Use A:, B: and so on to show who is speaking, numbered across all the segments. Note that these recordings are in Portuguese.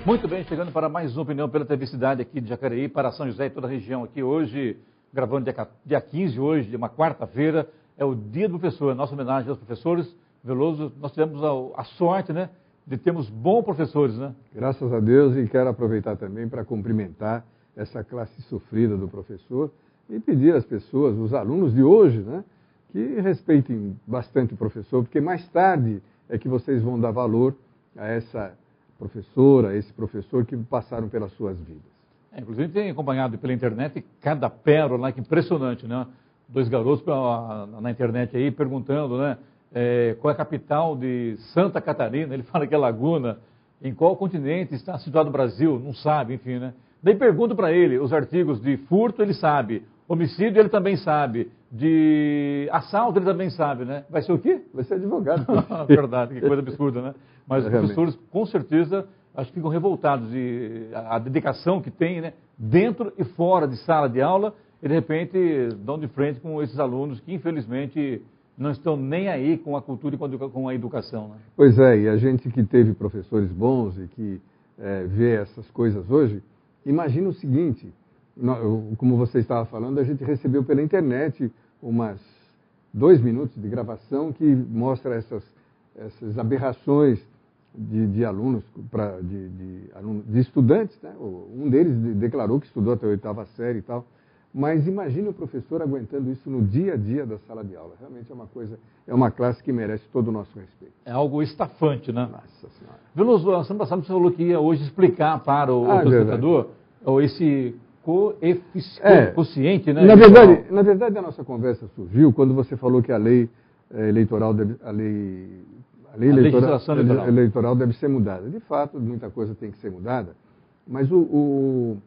A: Muito bem, chegando para mais uma opinião pela TV Cidade aqui de Jacareí, para São José e toda a região aqui hoje, gravando dia 15 hoje, de uma quarta-feira, é o Dia do Professor, nossa homenagem aos professores. Veloso, nós tivemos a sorte, né, de termos bons professores, né?
B: Graças a Deus, e quero aproveitar também para cumprimentar essa classe sofrida do professor e pedir às pessoas, os alunos de hoje, né, que respeitem bastante o professor, porque mais tarde é que vocês vão dar valor a essa professora, esse professor que passaram pelas suas vidas.
A: Inclusive tem acompanhado pela internet cada pérola lá, que impressionante, né? Dois garotos na internet aí perguntando, né? Qual é a capital de Santa Catarina? Ele fala que é Laguna. Em qual continente está situado o Brasil? Não sabe, enfim, né? Daí pergunto para ele, os artigos de furto ele sabe, homicídio ele também sabe, de assalto ele também sabe, né? Vai ser o quê?
B: Vai ser advogado.
A: Verdade, que coisa absurda, né? Mas os professores, com certeza, acho que ficam revoltados de a dedicação que tem, né? Dentro e fora de sala de aula, e de repente dão de frente com esses alunos que, infelizmente, não estão nem aí com a cultura e com a educação, né?
B: Pois é, e a gente que teve professores bons e que vê essas coisas hoje, imagina o seguinte, como você estava falando, a gente recebeu pela internet umas 2 minutos de gravação que mostra essas aberrações de alunos, de estudantes, né? Um deles declarou que estudou até a 8ª série e tal. Mas imagine o professor aguentando isso no dia a dia da sala de aula. Realmente é uma classe que merece todo o nosso respeito.
A: É algo estafante, né?
B: Nossa Senhora.
A: Veloso, a semana passada você falou que ia hoje explicar para o telespectador esse quociente, né?
B: Na verdade, a nossa conversa surgiu quando você falou que a lei eleitoral eleitoral deve ser mudada. De fato, muita coisa tem que ser mudada, mas o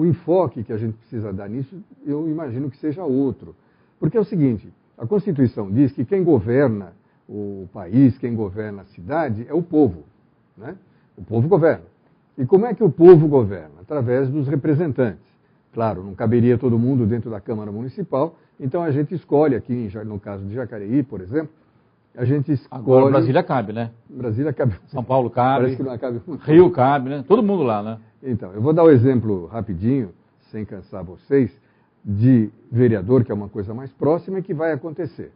B: enfoque que a gente precisa dar nisso, eu imagino que seja outro. Porque é o seguinte, a Constituição diz que quem governa o país, quem governa a cidade, é o povo, né? O povo governa. E como é que o povo governa? Através dos representantes. Claro, não caberia todo mundo dentro da Câmara Municipal, então a gente escolhe aqui, no caso de Jacareí, por exemplo, a gente escolhe...
A: Agora Brasília cabe, né?
B: Brasília cabe.
A: São Paulo cabe.
B: Parece que não cabe.
A: Rio cabe, né? Todo mundo lá, né?
B: Então, eu vou dar um exemplo rapidinho, sem cansar vocês, de vereador, que é uma coisa mais próxima e que vai acontecer.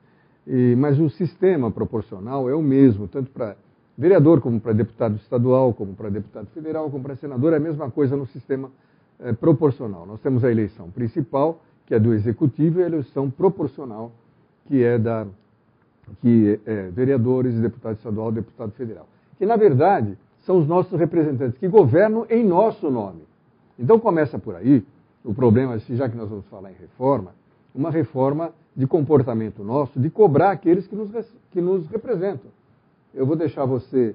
B: Mas o sistema proporcional é o mesmo, tanto para vereador, como para deputado estadual, como para deputado federal, como para senador, é a mesma coisa no sistema proporcional. Nós temos a eleição principal, que é do executivo, e a eleição proporcional, que é vereadores, deputado estadual, deputado federal. Que, na verdade, são os nossos representantes que governam em nosso nome. Então começa por aí o problema, já que nós vamos falar em reforma, uma reforma de comportamento nosso, de cobrar aqueles que nos representam. Eu vou deixar você,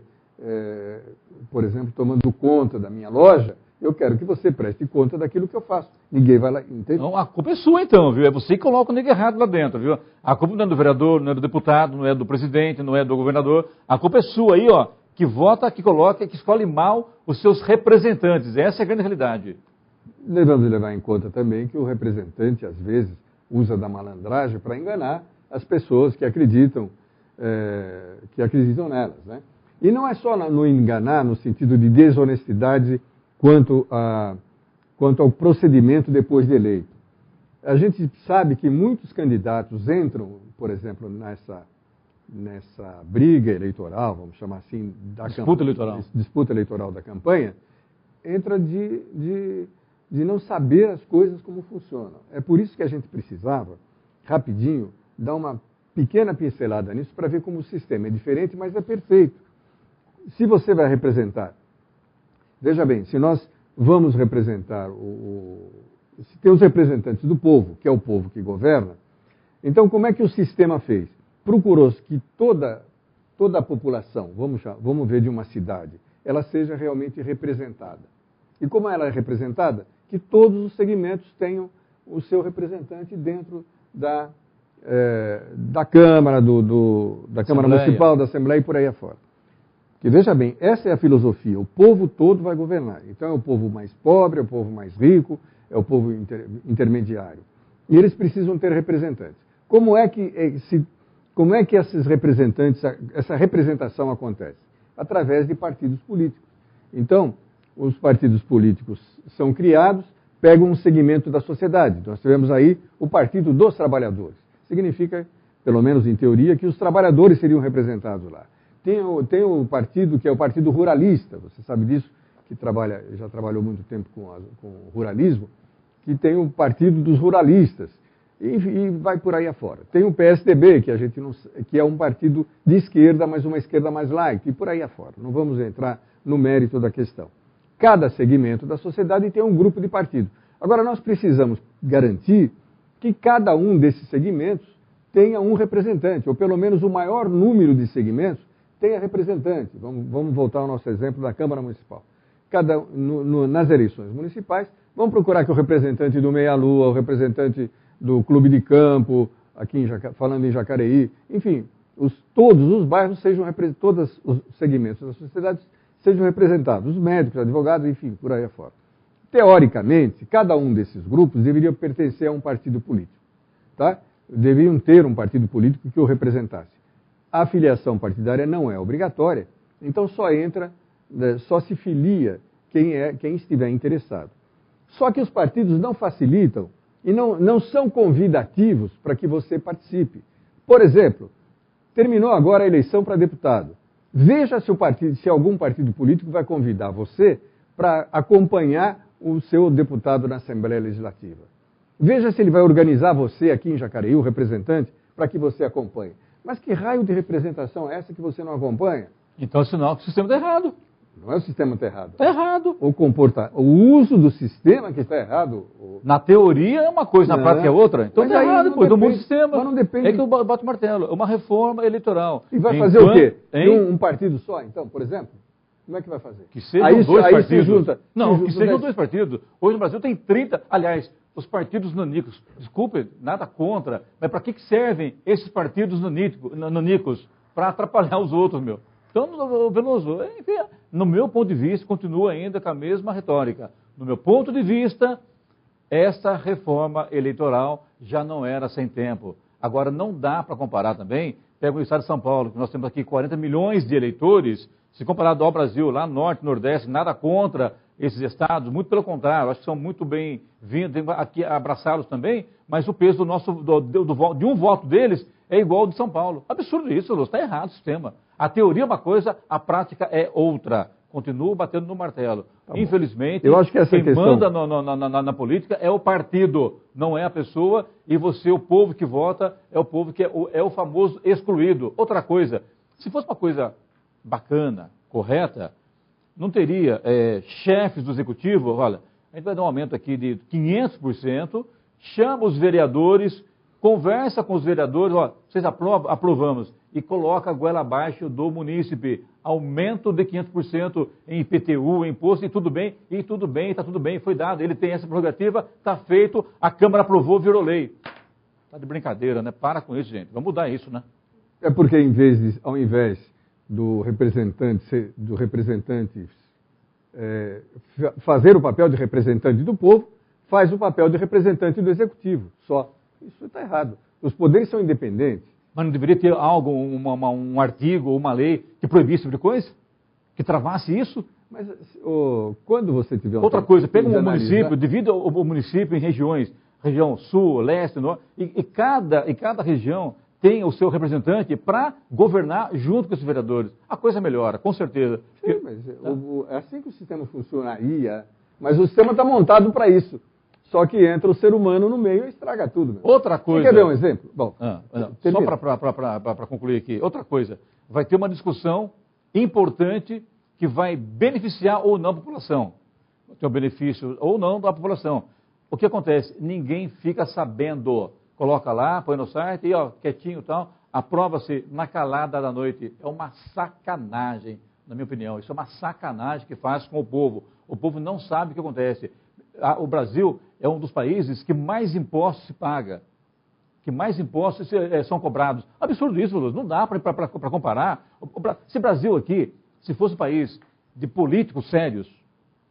B: por exemplo, tomando conta da minha loja, eu quero que você preste conta daquilo que eu faço. Ninguém vai lá, entende?
A: Não, a culpa é sua então, viu? É você que coloca o nego errado lá dentro, viu? A culpa não é do vereador, não é do deputado, não é do presidente, não é do governador. A culpa é sua aí, ó, que vota, que coloca, que escolhe mal os seus representantes. Essa é a grande realidade.
B: Devemos levar em conta também que o representante, às vezes, usa da malandragem para enganar as pessoas que acreditam nelas, né? E não é só no enganar, no sentido de desonestidade quanto ao procedimento depois de eleito. A gente sabe que muitos candidatos entram, por exemplo, nessa briga eleitoral, vamos chamar assim, disputa eleitoral da campanha, entra de não saber as coisas como funcionam. É por isso que a gente precisava, rapidinho, dar uma pequena pincelada nisso para ver como o sistema é diferente, mas é perfeito. Se você vai representar, veja bem, se nós vamos representar, se tem os representantes do povo, que é o povo que governa, então como é que o sistema fez? Procurou que toda a população, vamos ver de uma cidade, ela seja realmente representada. E como ela é representada? Que todos os segmentos tenham o seu representante dentro da Câmara, da Câmara Municipal, da Assembleia e por aí afora. Porque veja bem, essa é a filosofia, o povo todo vai governar. Então é o povo mais pobre, é o povo mais rico, é o povo intermediário. E eles precisam ter representantes. Como é que esses representantes, essa representação acontece? Através de partidos políticos. Então, os partidos políticos são criados, pegam um segmento da sociedade. Nós tivemos aí o Partido dos Trabalhadores. Significa, pelo menos em teoria, que os trabalhadores seriam representados lá. Tem o partido que é o Partido Ruralista, você sabe disso, que já trabalhou muito tempo com o ruralismo, que tem o Partido dos Ruralistas, e vai por aí afora. Tem o PSDB, que é um partido de esquerda, mas uma esquerda mais light, e por aí afora. Não vamos entrar no mérito da questão. Cada segmento da sociedade tem um grupo de partido. Agora, nós precisamos garantir que cada um desses segmentos tenha um representante, ou pelo menos o maior número de segmentos tenha representante. Vamos voltar ao nosso exemplo da Câmara Municipal. Nas eleições municipais, vamos procurar que o representante do Meia-Lua, o representante do Clube de Campo, aqui falando em Jacareí, enfim, todos os bairros todos os segmentos da sociedade sejam representados, os médicos, advogados, enfim, por aí afora. Teoricamente, cada um desses grupos deveria pertencer a um partido político, tá? Deveriam ter um partido político que o representasse. A filiação partidária não é obrigatória, então só se filia quem estiver interessado. Só que os partidos não facilitam e não são convidativos para que você participe. Por exemplo, terminou agora a eleição para deputado. Veja se algum partido político vai convidar você para acompanhar o seu deputado na Assembleia Legislativa. Veja se ele vai organizar você aqui em Jacareí, o representante, para que você acompanhe. Mas que raio de representação é essa que você não acompanha?
A: Então é sinal que o sistema está errado.
B: Não é o sistema que está errado.
A: Está errado.
B: O uso do sistema que está errado.
A: Na teoria é uma coisa, na prática é outra. Então está errado, depois do mundo do sistema.
B: Mas não depende.
A: É que eu bato o martelo. É uma reforma eleitoral.
B: E vai fazer o quê? Um partido só, então, por exemplo? Como é que vai fazer?
A: Que sejam dois partidos. Que sejam dois partidos. Hoje no Brasil tem 30, aliás, os partidos nanicos. Desculpe, nada contra, mas para que servem esses partidos nanicos? Para atrapalhar os outros, meu. Então, Veloso, enfim, no meu ponto de vista, continua ainda com a mesma retórica. No meu ponto de vista, essa reforma eleitoral já não era sem tempo. Agora, não dá para comparar também, pega o estado de São Paulo, que nós temos aqui 40 milhões de eleitores, se comparado ao Brasil, lá norte, nordeste, nada contra esses estados, muito pelo contrário, acho que são muito bem-vindos, tem aqui abraçá-los também, mas o peso de um voto deles é igual ao de São Paulo. Absurdo isso, está errado o sistema. A teoria é uma coisa, a prática é outra. Continuo batendo no martelo. Tá. Infelizmente,
B: eu acho que quem
A: manda na política é o partido, não é a pessoa, e você, o povo que vota, é o povo que é o famoso excluído. Outra coisa, se fosse uma coisa bacana, correta, não teria chefes do executivo, olha, a gente vai dar um aumento aqui de 500%, chama os vereadores, conversa com os vereadores, ó, vocês aprovamos, e coloca a goela abaixo do munícipe, aumento de 500% em IPTU, imposto, e tudo bem, está tudo bem, foi dado, ele tem essa prerrogativa, está feito, a Câmara aprovou, virou lei. Está de brincadeira, né? Para com isso, gente, vamos mudar isso, né?
B: É porque ao invés do representante fazer o papel de representante do povo, faz o papel de representante do executivo, só. Isso está errado. Os poderes são independentes.
A: Mas não deveria ter algo, um artigo ou uma lei que proibisse esse tipo de coisa? Que travasse isso?
B: Mas quando você tiver...
A: Outra coisa, pega um município, divida o município em regiões, região sul, leste, norte, e cada região tem o seu representante para governar junto com os vereadores. A coisa melhora, com certeza.
B: Sim, mas é assim que o sistema funcionaria. Mas o sistema está montado para isso. Só que entra o ser humano no meio e estraga tudo. Meu.
A: Outra coisa...
B: Você quer ver um exemplo? Bom,
A: só para concluir aqui. Outra coisa, vai ter uma discussão importante que vai beneficiar ou não a população. Tem um benefício ou não da população. O que acontece? Ninguém fica sabendo. Coloca lá, põe no site e, ó, quietinho e tal, aprova-se na calada da noite. É uma sacanagem, na minha opinião. Isso é uma sacanagem que faz com o povo. O povo não sabe o que acontece. O Brasil é um dos países que mais impostos se paga, que mais impostos são cobrados. Absurdo isso, não dá para comparar. Se o Brasil aqui, se fosse um país de políticos sérios,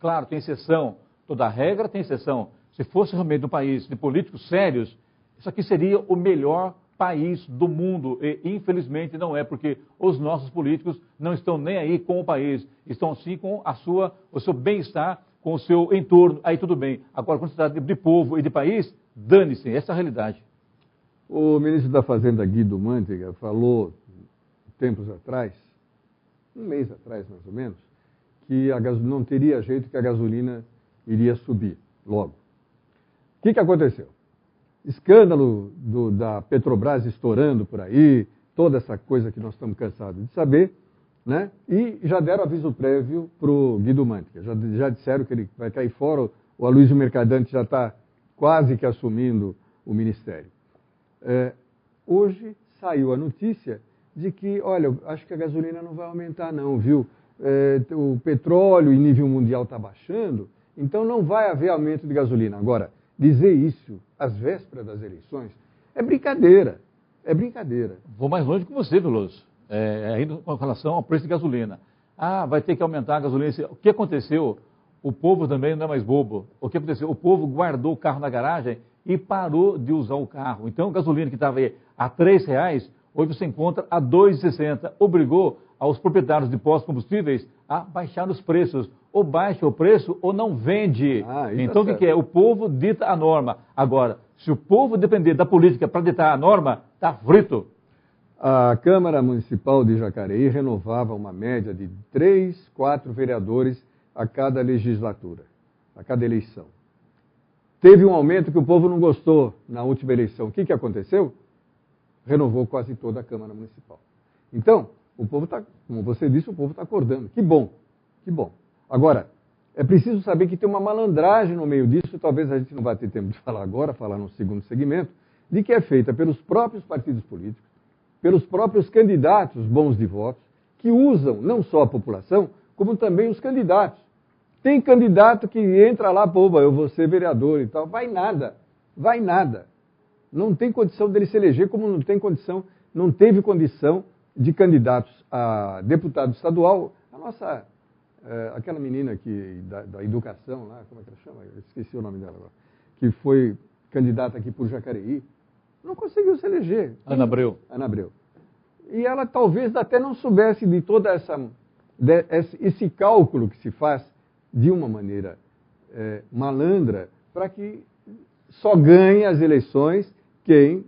A: claro, tem exceção, toda regra tem exceção. Se fosse realmente um país de políticos sérios, isso aqui seria o melhor país do mundo. E, infelizmente, não é, porque os nossos políticos não estão nem aí com o país, estão sim com o seu bem-estar, com o seu entorno, aí tudo bem. Agora, quando se trata de povo e de país, dane-se, essa é a realidade.
B: O ministro da Fazenda, Guido Mantega, falou, tempos atrás, um mês atrás mais ou menos, que não teria jeito, que a gasolina iria subir logo. O que aconteceu? Escândalo da Petrobras estourando por aí, toda essa coisa que nós estamos cansados de saber, né? E já deram aviso prévio para o Guido Mantega. Já disseram que ele vai cair fora, o Aloysio Mercadante já está quase que assumindo o ministério. Hoje saiu a notícia de que, olha, acho que a gasolina não vai aumentar não, viu? O petróleo em nível mundial está baixando, então não vai haver aumento de gasolina. Agora, dizer isso às vésperas das eleições é brincadeira, é brincadeira.
A: Vou mais longe que você, Veloso, ainda com relação ao preço de gasolina. Ah, vai ter que aumentar a gasolina. O que aconteceu? O povo também não é mais bobo. O que aconteceu? O povo guardou o carro na garagem e parou de usar o carro. Então, a gasolina que estava aí a R$ 3,00, hoje você encontra a R$ 2,60. Obrigou aos proprietários de postos de combustíveis a baixar os preços. Ou baixa o preço ou não vende. Então, o que é? O povo dita a norma. Agora, se o povo depender da política para ditar a norma, está frito.
B: A Câmara Municipal de Jacareí renovava uma média de 3, 4 vereadores a cada legislatura, a cada eleição. Teve um aumento que o povo não gostou na última eleição. O que aconteceu? Renovou quase toda a Câmara Municipal. Então, o povo está, como você disse, o povo está acordando. Que bom, que bom. Agora, é preciso saber que tem uma malandragem no meio disso, talvez a gente não vai ter tempo de falar agora, falar no segundo segmento, de que é feita pelos próprios partidos políticos, pelos próprios candidatos bons de votos, que usam não só a população, como também os candidatos. Tem candidato que entra lá, pô, eu vou ser vereador e tal, vai nada. Não tem condição dele se eleger, como não teve condição de candidatos a deputado estadual. A nossa, aquela menina da educação lá, como é que ela chama? Eu esqueci o nome dela agora. Que foi candidata aqui por Jacareí, não conseguiu se eleger.
A: Ana Abreu.
B: E ela talvez até não soubesse de toda esse cálculo que se faz de uma maneira malandra para que só ganhe as eleições quem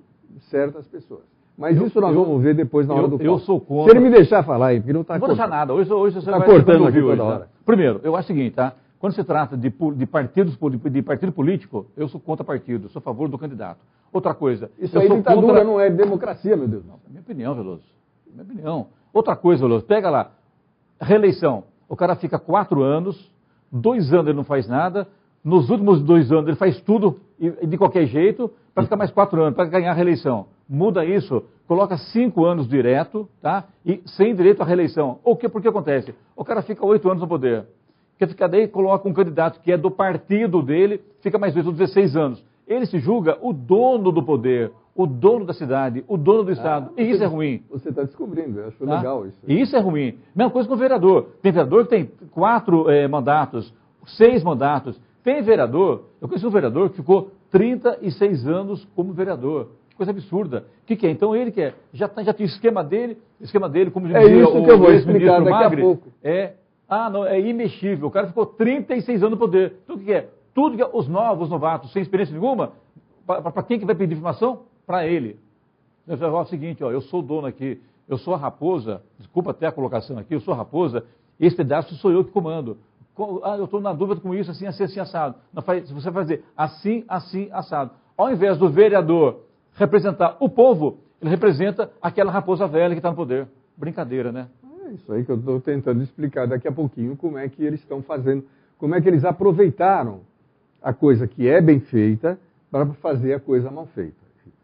B: certas pessoas. Mas isso nós vamos ver depois na hora do
A: Eu sou contra.
B: Se ele me deixar falar aí, porque não está
A: cortando. Não vou deixar nada. Hoje você vai
B: cortando aqui toda hora.
A: Tá? Primeiro, eu acho o seguinte, tá? Quando se trata de partido político, eu sou contra partido, sou a favor do candidato. Outra coisa...
B: Isso aí ditadura não é democracia, meu Deus.
A: Não, é minha opinião, Veloso. Minha opinião. Outra coisa, Veloso, pega lá, reeleição. O cara fica 4 anos, 2 anos ele não faz nada, nos últimos 2 anos ele faz tudo e de qualquer jeito, para ficar mais 4 anos, para ganhar a reeleição. Muda isso, coloca 5 anos direto, tá? E sem direito à reeleição. Por que acontece? O cara fica 8 anos no poder. Quer ficar daí, coloca um candidato que é do partido dele, fica mais 16 anos. Ele se julga o dono do poder, o dono da cidade, o dono do Estado. E isso é ruim.
B: Você está descobrindo, eu acho legal isso.
A: E isso é ruim. Mesma coisa com o vereador. Tem vereador que tem 4 mandatos, 6 mandatos. Tem vereador, eu conheci um vereador que ficou 36 anos como vereador. Coisa absurda. O que é? Então ele quer, já tem o esquema dele, como dizia
B: isso que eu vou explicar daqui a pouco.
A: É imexível. O cara ficou 36 anos no poder. Então o que é? Tudo que os novatos, sem experiência nenhuma, para quem que vai pedir informação? Para ele. Eu falo o seguinte, ó, eu sou o dono aqui, eu sou a raposa, desculpa até a colocação aqui, eu sou a raposa, esse pedaço sou eu que comando. Eu estou na dúvida com isso, assim, assado. Não, você vai fazer assim, assado. Ao invés do vereador representar o povo, ele representa aquela raposa velha que está no poder. Brincadeira, né?
B: É isso aí que eu estou tentando explicar daqui a pouquinho, como é que eles estão fazendo, como é que eles aproveitaram a coisa que é bem feita para fazer a coisa mal feita.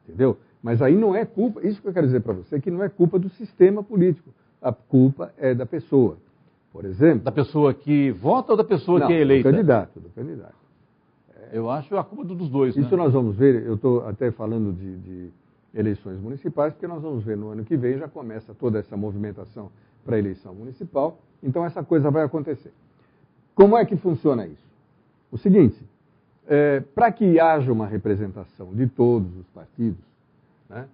B: Entendeu? Mas aí não é culpa, isso que eu quero dizer para você, que não é culpa do sistema político. A culpa é da pessoa. Por exemplo...
A: Da pessoa que vota ou da pessoa que é eleita?
B: Do candidato.
A: Eu acho a culpa dos dois,
B: Isso nós vamos ver, eu estou até falando de eleições municipais, porque nós vamos ver no ano que vem, já começa toda essa movimentação para a eleição municipal, então essa coisa vai acontecer. Como é que funciona isso? O seguinte, para que haja uma representação de todos os partidos, né,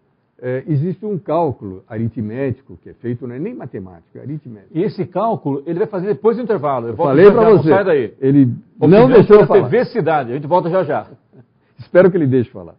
B: existe um cálculo aritmético que é feito, não é nem matemático, é aritmético.
A: E esse cálculo ele vai fazer depois do intervalo.
B: Eu falei para você,
A: sai daí.
B: ele não deixou eu falar.
A: TV Cidade, a gente volta já já.
B: Espero que ele deixe falar.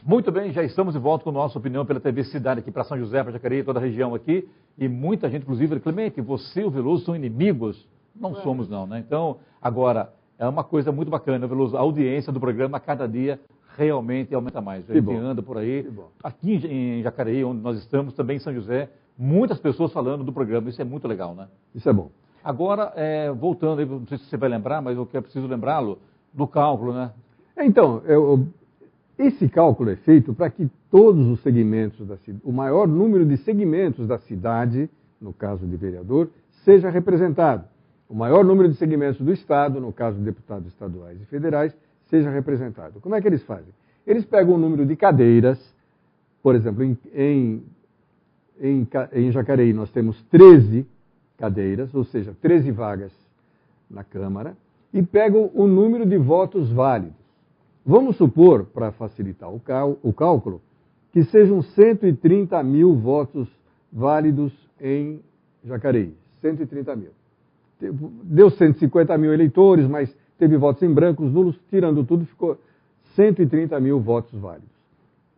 A: Muito bem, já estamos de volta com a nossa opinião pela TV Cidade aqui para São José, para Jacareí, toda a região aqui. E muita gente, inclusive, Clemente, você e o Veloso são inimigos? Não somos não, né? Então, agora, é uma coisa muito bacana, Veloso, a audiência do programa a cada dia realmente aumenta mais. A gente anda por aí, aqui em Jacareí, onde nós estamos, também em São José, muitas pessoas falando do programa, isso é muito legal, né?
B: Isso é bom.
A: Agora, voltando, não sei se você vai lembrar, mas eu preciso lembrá-lo, do cálculo, né?
B: Então, esse cálculo é feito para que todos os segmentos da cidade, o maior número de segmentos da cidade, no caso de vereador, seja representado. O maior número de segmentos do Estado, no caso de deputados estaduais e federais, seja representado. Como é que eles fazem? Eles pegam o número de cadeiras, por exemplo, em Jacareí nós temos 13 cadeiras, ou seja, 13 vagas na Câmara, e pegam o número de votos válidos. Vamos supor, para facilitar o cálculo, que sejam 130 mil votos válidos em Jacareí. 130 mil. Deu 150 mil eleitores, mas teve votos em brancos, nulos, tirando tudo, ficou 130 mil votos válidos.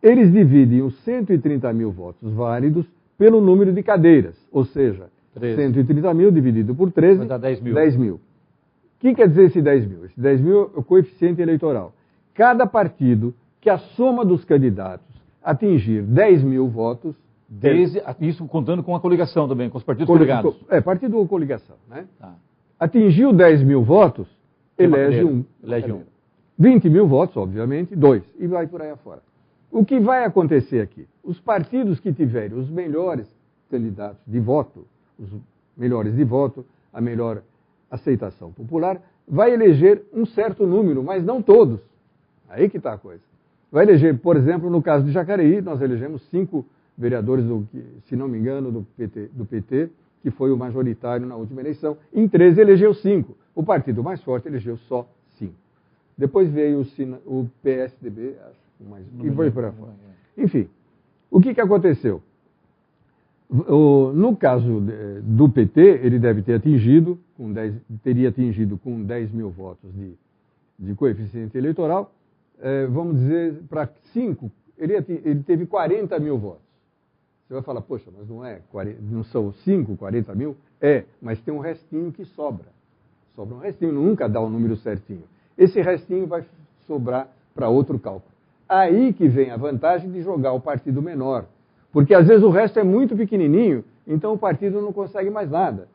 B: Eles dividem os 130 mil votos válidos pelo número de cadeiras, ou seja, 13. 130 mil dividido por 13, vai dar
A: 10 mil.
B: 10 mil. O que quer dizer esse 10 mil? Esse 10 mil é o coeficiente eleitoral. Cada partido que a soma dos candidatos atingir 10 mil votos...
A: Isso contando com a coligação também, com os partidos coligados.
B: Partido ou coligação, né? Atingiu 10 mil votos, elege um. 20 mil votos, obviamente, 2. E vai por aí afora. O que vai acontecer aqui? Os partidos que tiverem os melhores candidatos de voto, os melhores de voto, a melhor aceitação popular, vai eleger um certo número, mas não todos. Aí que está a coisa. Vai eleger, por exemplo, no caso de Jacareí, nós elegemos 5 vereadores, se não me engano, do PT, que foi o majoritário na última eleição. Em 13 elegeu 5. O partido mais forte elegeu só 5. Depois veio o PSDB, acho, e foi por aí fora. Enfim, o que aconteceu? No caso do PT, ele deve ter atingido, teria atingido com 10 mil votos de coeficiente eleitoral, vamos dizer, para 5, ele teve 40 mil votos. Você vai falar, poxa, mas não são 5, 40 mil? Mas tem um restinho que sobra. Sobra um restinho, nunca dá o número certinho. Esse restinho vai sobrar para outro cálculo. Aí que vem a vantagem de jogar o partido menor. Porque às vezes o resto é muito pequenininho, então o partido não consegue mais nada.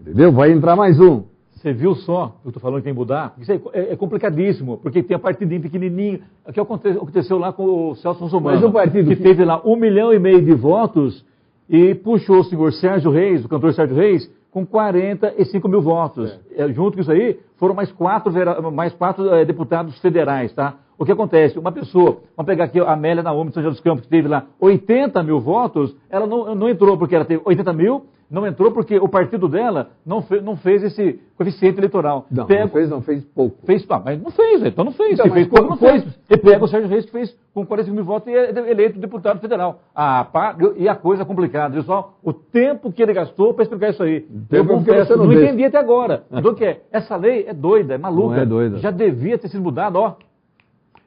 B: Entendeu? Vai entrar mais um.
A: Você viu só, eu estou falando que tem que mudar? Isso é complicadíssimo, porque tem a partidinho pequenininho. O que aconteceu lá com o Celso Russomano,
B: mas o partido
A: que teve lá 1,5 milhão de votos e puxou o senhor Sérgio Reis, o cantor Sérgio Reis, com 45 mil votos. Junto com isso aí, foram mais 4 deputados federais, tá? O que acontece? Uma pessoa, vamos pegar aqui a Amélia Naomi de São José dos Campos, que teve lá 80 mil votos, ela não entrou porque ela teve 80 mil, não entrou porque o partido dela não fez esse coeficiente eleitoral.
B: Não fez pouco.
A: Mas não fez, então não fez.
B: Então,
A: Se fez pouco, não fez. E pega o Sérgio Reis, que fez com 45 mil votos e é eleito deputado federal. E a coisa complicada, viu só? O tempo que ele gastou para explicar isso aí. Eu confesso, não entendi até agora. Então, essa lei é doida, é maluca.
B: Não é doida.
A: Já devia ter sido mudada,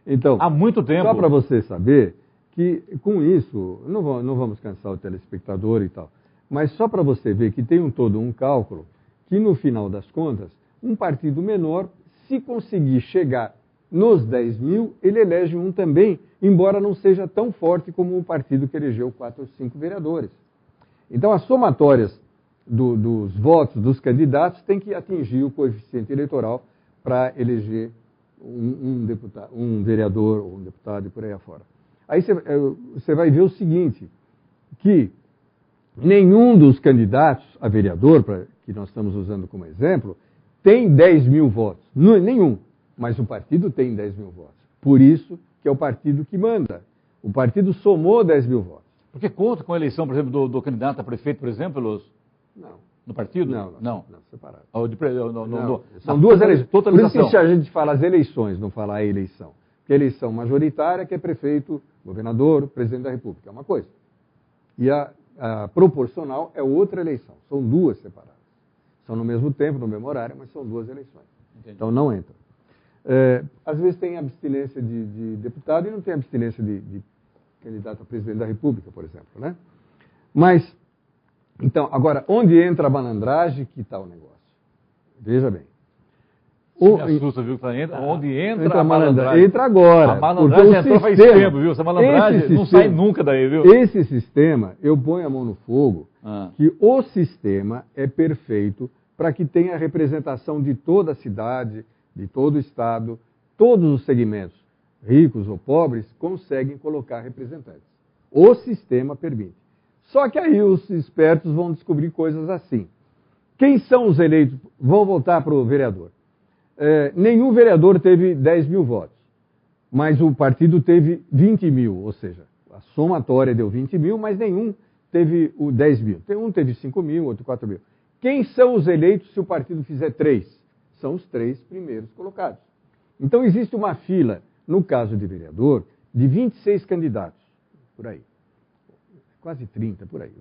B: Então,
A: há muito tempo.
B: Só para você saber que com isso, não vamos cansar o telespectador e tal, mas só para você ver que tem todo um cálculo, que no final das contas, um partido menor, se conseguir chegar nos 10 mil, ele elege um também, embora não seja tão forte como o partido que elegeu 4 ou 5 vereadores. Então, as somatórias dos votos dos candidatos têm que atingir o coeficiente eleitoral para eleger um vereador ou um deputado e por aí afora. Aí você vai ver o seguinte, que nenhum dos candidatos a vereador, que nós estamos usando como exemplo, tem 10 mil votos. Nenhum. Mas o partido tem 10 mil votos. Por isso que é o partido que manda. O partido somou 10 mil votos.
A: Porque conta com a eleição, por exemplo, do candidato a prefeito, por exemplo,
B: Não.
A: No partido?
B: Não, separado.
A: São
B: duas eleições. Por isso
A: Totalização.
B: que a gente fala as eleições, não fala a eleição. Que a eleição majoritária, que é prefeito, governador, presidente da República, é uma coisa. E a proporcional é outra eleição. São duas separadas. São no mesmo tempo, no mesmo horário, mas são duas eleições. Entendi. Então não entra. Às vezes tem abstinência de deputado e não tem abstinência de candidato a presidente da República, por exemplo, né? Mas, então, agora, onde entra a malandragem, que está o negócio? Veja bem.
A: Me assusta, viu? Onde entra a malandragem?
B: Entra agora.
A: A malandragem entrou faz tempo, viu? Essa malandragem não sai nunca daí, viu?
B: Esse sistema, eu ponho a mão no fogo, que o sistema é perfeito para que tenha representação de toda a cidade, de todo o estado, todos os segmentos, ricos ou pobres, conseguem colocar representantes. O sistema permite. Só que aí os espertos vão descobrir coisas assim. Quem são os eleitos? Vão voltar para o vereador. Nenhum vereador teve 10 mil votos, mas o partido teve 20 mil, ou seja, a somatória deu 20 mil, mas nenhum teve o 10 mil. Um teve 5 mil, outro 4 mil. Quem são os eleitos se o partido fizer 3? São os 3 primeiros colocados. Então existe uma fila, no caso de vereador, de 26 candidatos, por aí. Quase 30, por aí.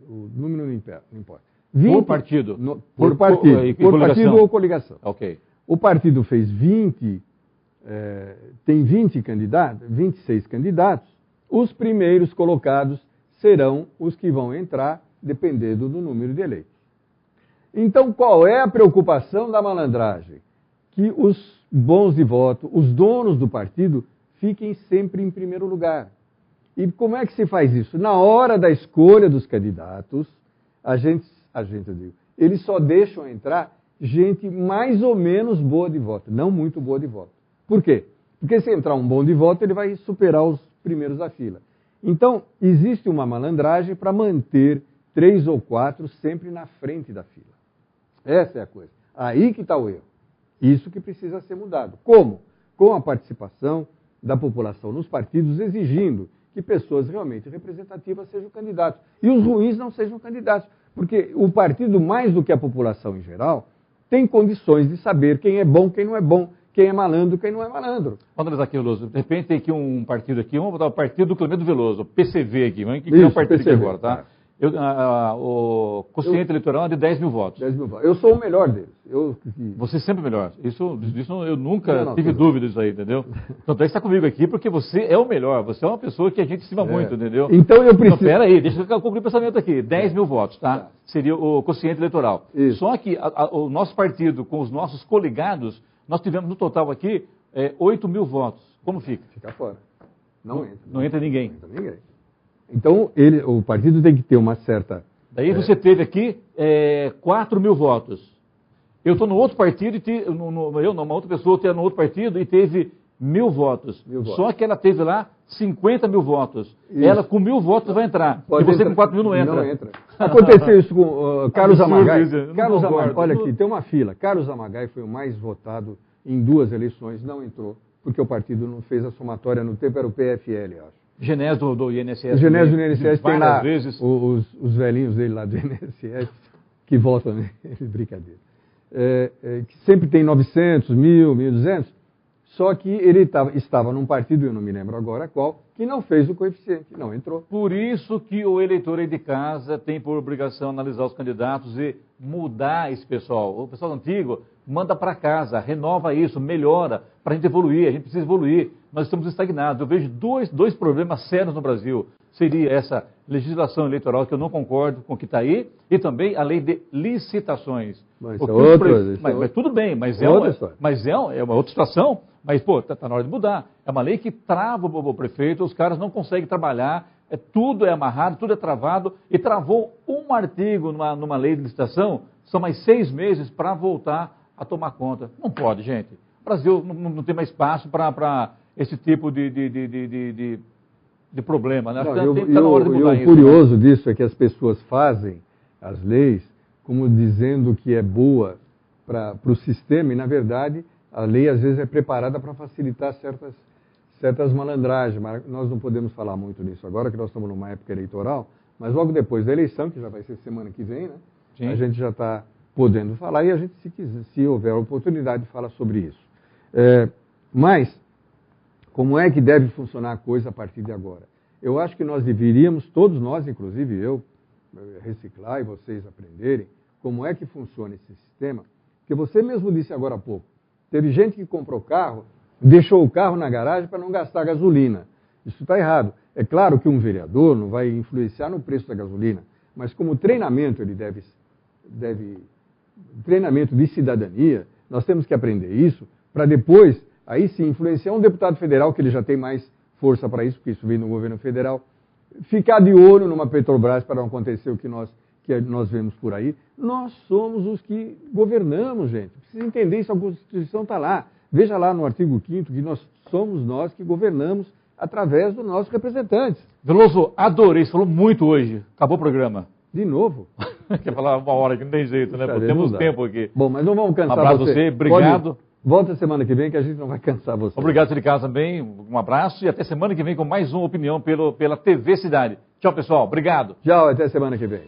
B: O número não importa.
A: 20, por partido?
B: Por partido ou coligação.
A: Ok.
B: O partido fez 20, tem 20 candidatos, 26 candidatos. Os primeiros colocados serão os que vão entrar, dependendo do número de eleitos. Então, qual é a preocupação da malandragem? Que os bons de voto, os donos do partido, fiquem sempre em primeiro lugar. E como é que se faz isso? Na hora da escolha dos candidatos, eles só deixam entrar gente mais ou menos boa de voto, não muito boa de voto. Por quê? Porque se entrar um bom de voto, ele vai superar os primeiros da fila. Então, existe uma malandragem para manter 3 ou 4 sempre na frente da fila. Essa é a coisa. Aí que está o erro. Isso que precisa ser mudado. Como? Com a participação da população nos partidos, exigindo que pessoas realmente representativas sejam candidatos. E os ruins não sejam candidatos. Porque o partido, mais do que a população em geral, tem condições de saber quem é bom, quem não é bom, quem é malandro, quem não é malandro.
A: Vamos analisar aqui, Veloso. De repente tem aqui um partido aqui, vamos botar o partido do Clemente Veloso, o PCV aqui. Vamos criar um partido PCV, aqui agora, tá? O quociente eleitoral é de 10 mil votos.
B: 10 mil votos. Eu sou o melhor deles.
A: Você sempre é melhor. Isso eu nunca tive dúvida disso aí, entendeu? Tanto é que está comigo aqui porque você é o melhor. Você é uma pessoa que a gente estima muito, entendeu?
B: Então eu preciso...
A: Então, pera aí, deixa eu concluir o pensamento aqui. 10 mil votos, tá? Seria o quociente eleitoral.
B: Isso.
A: Só que o nosso partido, com os nossos coligados, nós tivemos no total aqui 8 mil votos. Como fica?
B: Fica fora. Não entra.
A: Não entra ninguém.
B: Não entra ninguém. Então, o partido tem que ter uma certa...
A: Daí você teve aqui 4 mil votos. Eu estou no outro partido, uma outra pessoa está no outro partido e teve 1.000 votos. Só que ela teve lá 50 mil votos. Isso. Ela com 1.000 votos vai entrar. E você com 4 mil não entra.
B: Não entra. Aconteceu isso com Carlos Amagai. Carlos Amagai, olha aqui, tem uma fila. Carlos Amagai foi o mais votado em 2 eleições, não entrou, porque o partido não fez a somatória no tempo, era o PFL, eu acho.
A: Genésio do INSS.
B: O Genésio do INSS tem lá
A: os
B: velhinhos dele lá do INSS que votam nele, brincadeira. Que sempre tem 900, 1.000, 1.200, só que ele estava num partido, eu não me lembro agora qual, que não fez o coeficiente, não entrou.
A: Por isso que o eleitor aí de casa tem por obrigação analisar os candidatos e mudar esse pessoal. O pessoal antigo manda para casa, renova isso, melhora, para a gente evoluir, a gente precisa evoluir. Nós estamos estagnados. Eu vejo dois problemas sérios no Brasil. Seria essa legislação eleitoral, que eu não concordo com o que está aí, e também a lei de licitações.
B: Mas
A: tudo bem, mas é uma outra situação. Mas, pô, está na hora de mudar. É uma lei que trava o prefeito, os caras não conseguem trabalhar, tudo é amarrado, tudo é travado, e travou um artigo numa lei de licitação, são mais 6 meses para voltar a tomar conta. Não pode, gente. O Brasil não tem mais espaço para esse tipo de problema. Né?
B: Tá na hora de mudar isso. O curioso disso é que as pessoas fazem as leis como dizendo que é boa para o sistema, e na verdade a lei às vezes é preparada para facilitar certas malandragens. Mas nós não podemos falar muito nisso agora, que nós estamos numa época eleitoral, mas logo depois da eleição, que já vai ser semana que vem, né?
A: Sim.
B: A gente já está podendo falar, e a gente, se houver oportunidade, fala sobre isso. Mas, como é que deve funcionar a coisa a partir de agora. Eu acho que nós deveríamos, todos nós, inclusive eu, reciclar e vocês aprenderem como é que funciona esse sistema, porque você mesmo disse agora há pouco, teve gente que comprou carro, deixou o carro na garagem para não gastar gasolina. Isso está errado. É claro que um vereador não vai influenciar no preço da gasolina, mas como treinamento ele deve treinamento de cidadania, nós temos que aprender isso para depois, aí sim, influenciar um deputado federal, que ele já tem mais força para isso, porque isso vem no governo federal, ficar de olho numa Petrobras para não acontecer o que nós vemos por aí. Nós somos os que governamos, gente. Precisa entender isso, a Constituição está lá. Veja lá no artigo 5º que somos nós que governamos através dos nossos representantes.
A: Veloso, adorei, você falou muito hoje. Acabou o programa.
B: De novo.
A: Quer falar uma hora que não tem jeito, né? Temos tempo aqui.
B: Bom, mas não vamos cansar
A: você. Um abraço a você, obrigado.
B: Volta semana que vem que a gente não vai cansar você.
A: Obrigado, de casa também. Um abraço e até semana que vem com mais uma opinião pela TV Cidade. Tchau, pessoal. Obrigado.
B: Tchau, até semana que vem.